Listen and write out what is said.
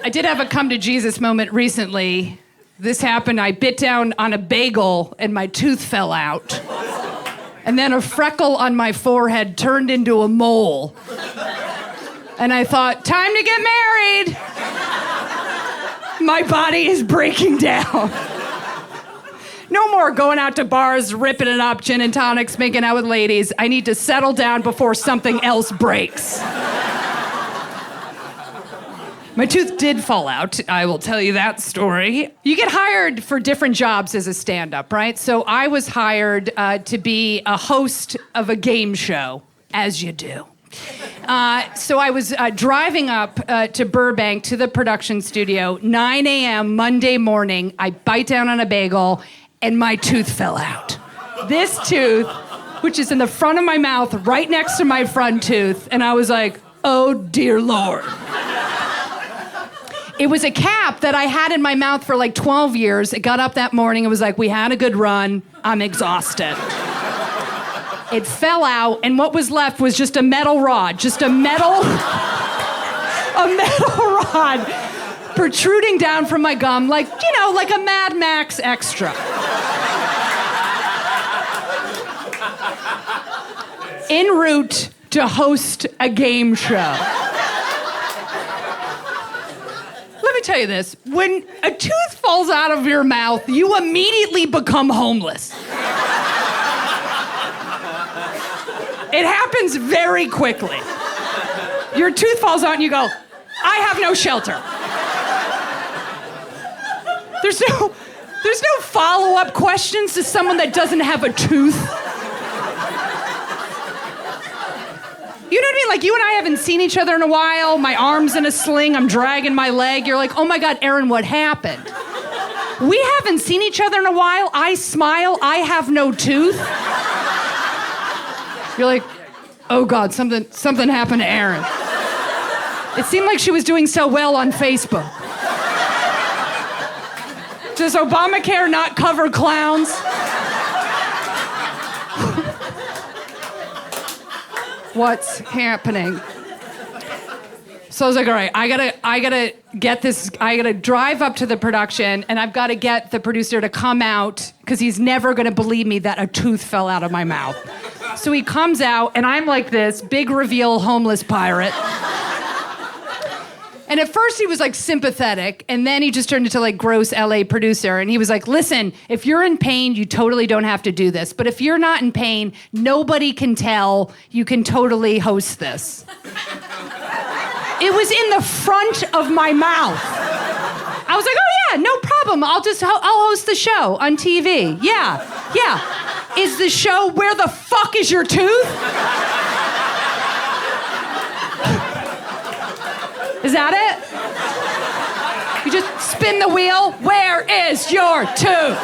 I did have a come to Jesus moment recently. This happened, I bit down on a bagel and my tooth fell out. And then a freckle on my forehead turned into a mole. And I thought, time to get married. My body is breaking down. No more going out to bars, ripping it up, gin and tonics, making out with ladies. I need to settle down before something else breaks. My tooth did fall out. I will tell you that story. You get hired for different jobs as a stand-up, right? So I was hired to be a host of a game show, as you do. So I was driving up to Burbank to the production studio, 9 a.m. Monday morning. I bite down on a bagel, and my tooth fell out. This tooth, which is in the front of my mouth, right next to my front tooth, and I was like, oh, dear Lord. It was a cap that I had in my mouth for like 12 years. It got up that morning. It was like, we had a good run. I'm exhausted. It fell out, and what was left was just a metal rod. Just a metal rod protruding down from my gum, like, you know, like a Mad Max extra. En route to host a game show. Let me tell you this. When a tooth falls out of your mouth, you immediately become homeless. It happens very quickly. Your tooth falls out and you go, I have no shelter. There's no follow-up questions to someone that doesn't have a tooth. You know what I mean? Like, you and I haven't seen each other in a while. My arm's in a sling. I'm dragging my leg. You're like, oh my God, Erin, what happened? We haven't seen each other in a while. I smile. I have no tooth. You're like, oh God, something happened to Erin. It seemed like she was doing so well on Facebook. Does Obamacare not cover clowns? What's happening? So I was like, all right, I gotta get this, I gotta drive up to the production, and I've gotta get the producer to come out, because he's never gonna believe me that a tooth fell out of my mouth. So he comes out, and I'm like this, big reveal homeless pirate. And at first he was like sympathetic, and then he just turned into like gross LA producer, and he was like, listen, if you're in pain, you totally don't have to do this. But if you're not in pain, nobody can tell. You can totally host this. It was in the front of my mouth. I was like, oh yeah, no problem. I'll host the show on TV. Yeah. Is the show Where the Fuck Is Your Tooth? Is that it? You just spin the wheel. Where is your tooth?